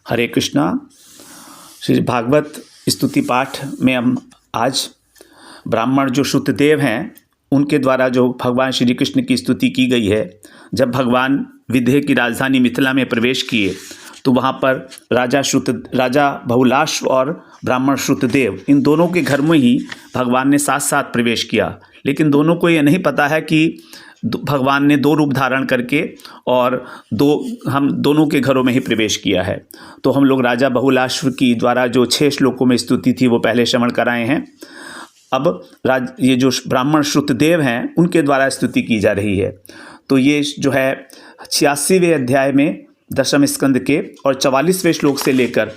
हरे कृष्णा। श्री भागवत स्तुति पाठ में हम आज ब्राह्मण जो श्रुतदेव हैं उनके द्वारा जो भगवान श्री कृष्ण की स्तुति की गई है। जब भगवान विदेह की राजधानी मिथिला में प्रवेश किए तो वहाँ पर राजा बहुलाश्व और ब्राह्मण श्रुतदेव इन दोनों के घर में ही भगवान ने साथ साथ प्रवेश किया। लेकिन दोनों को ये नहीं पता है कि भगवान ने दो रूप धारण करके और हम दोनों के घरों में ही प्रवेश किया है। तो हम लोग राजा बहुलाश्व की द्वारा जो 6 श्लोकों में स्तुति थी वो पहले श्रवण कराए हैं। अब ये जो ब्राह्मण श्रुतदेव हैं उनके द्वारा स्तुति की जा रही है। तो ये जो है 86वें अध्याय में 10वें स्कंद के और 44वें श्लोक से लेकर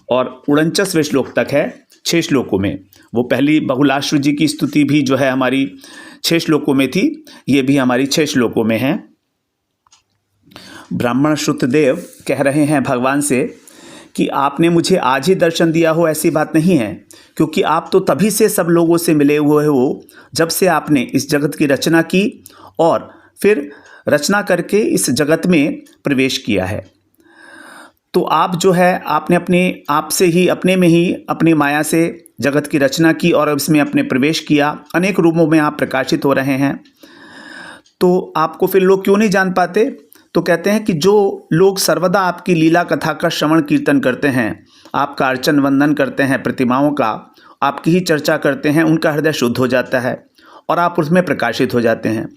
और 49वें श्लोक तक है 6 श्लोकों में। वो पहली बहुलाश्व जी की स्तुति भी जो है हमारी 6 श्लोकों में थी, ये भी हमारी 6 श्लोकों में है। ब्राह्मण श्रुतदेव कह रहे हैं भगवान से कि आपने मुझे आज ही दर्शन दिया हो ऐसी बात नहीं है, क्योंकि आप तो तभी से सब लोगों से मिले हुए हो जब से आपने इस जगत की रचना की और फिर रचना करके इस जगत में प्रवेश किया है। तो आप जो है आपने अपने आप से ही अपने में ही अपनी माया से जगत की रचना की और इसमें अपने प्रवेश किया। अनेक रूपों में आप प्रकाशित हो रहे हैं। तो आपको फिर लोग क्यों नहीं जान पाते? तो कहते हैं कि जो लोग सर्वदा आपकी लीला कथा का श्रवण कीर्तन करते हैं, आपका अर्चन वंदन करते हैं, प्रतिमाओं का आपकी ही चर्चा करते हैं, उनका हृदय शुद्ध हो जाता है और आप उसमें प्रकाशित हो जाते हैं।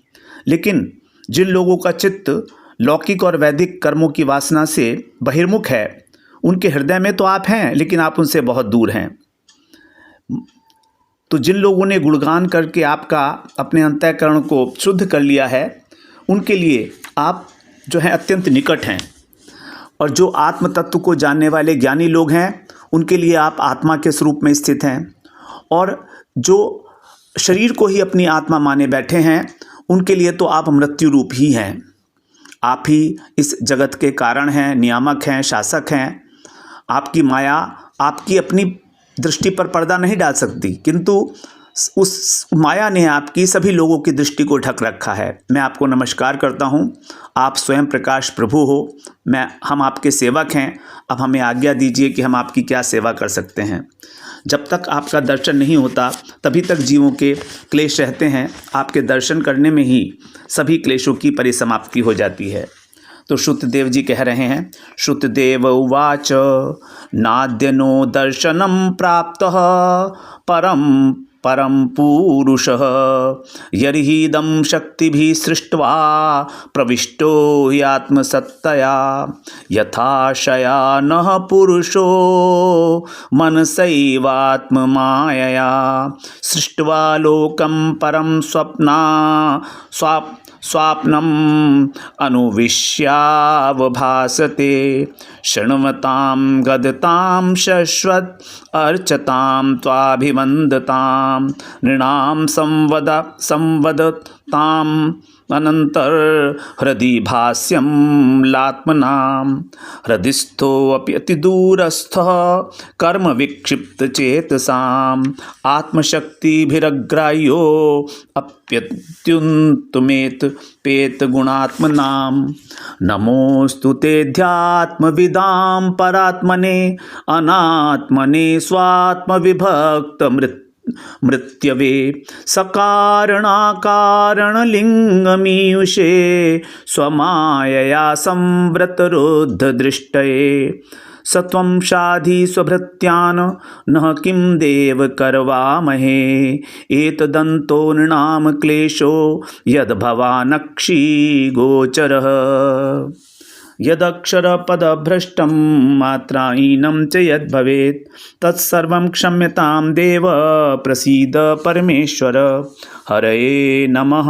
लेकिन जिन लोगों का चित्त लौकिक और वैदिक कर्मों की वासना से बहिर्मुख है, उनके हृदय में तो आप हैं लेकिन आप उनसे बहुत दूर हैं। तो जिन लोगों ने गुणगान करके आपका अपने अंतःकरण को शुद्ध कर लिया है, उनके लिए आप जो है अत्यंत निकट हैं। और जो आत्म तत्व को जानने वाले ज्ञानी लोग हैं, उनके लिए आप आत्मा के स्वरूप में स्थित हैं। और जो शरीर को ही अपनी आत्मा माने बैठे हैं, उनके लिए तो आप मृत्यु रूप ही हैं। आप ही इस जगत के कारण हैं, नियामक हैं, शासक हैं। आपकी माया आपकी अपनी दृष्टि पर पर्दा नहीं डाल सकती, किंतु उस माया ने आपकी सभी लोगों की दृष्टि को ढक रखा है। मैं आपको नमस्कार करता हूँ। आप स्वयं प्रकाश प्रभु हो, हम आपके सेवक हैं। अब हमें आज्ञा दीजिए कि हम आपकी क्या सेवा कर सकते हैं। जब तक आपका दर्शन नहीं होता तभी तक जीवों के क्लेश रहते हैं। आपके दर्शन करने में ही सभी क्लेशों की परिसमाप्ति हो जाती है। तो श्रुतदेव जी कह रहे हैं, श्रुतदेव उवाच नाद्य नो दर्शनम प्राप्तः परम पुरुषः यर्हिदं शक्तिभिः सृष्ट्वा प्रविष्टो ह्यात्मसत्तया यथा शयानः पुरुषो मनसैवात्ममायया सृष्ट्वा लोकं परं स्वाप्नम् अनुविश्यावभासते शृण्वतां गदतां शश्वत् अर्चतां त्वाभिवन्दतां नृणां संवदताम् अनन्तर हृदि भाष्यं लात्मनां हृदिस्थोऽपि अतिदूरस्थः कर्म विक्षिप्त चेतसाम् आत्मशक्तिभिरग्राह्यो अप्यत्युन्तमेत पेत गुणात्मनां नमोस्तु तेऽध्यात्मविदां परात्मने अनात्मने स्वात्मविभक्त मृत्यवे सकारणकारणलिङ्गमीयुषे स्वमायया संवृतरुद्धदृष्टये सत्वं शाधि स्वभृत्यान् नः किं देव करवामहे एतदन्तो नृणां क्लेशो यद्भवानक्षी गोचरः यदक्षरपदभ्रष्टं मात्राहीनं च यद्भवेत् तत्सर्वं क्षम्यतां देव प्रसीद परमेश्वर। हरये नमः।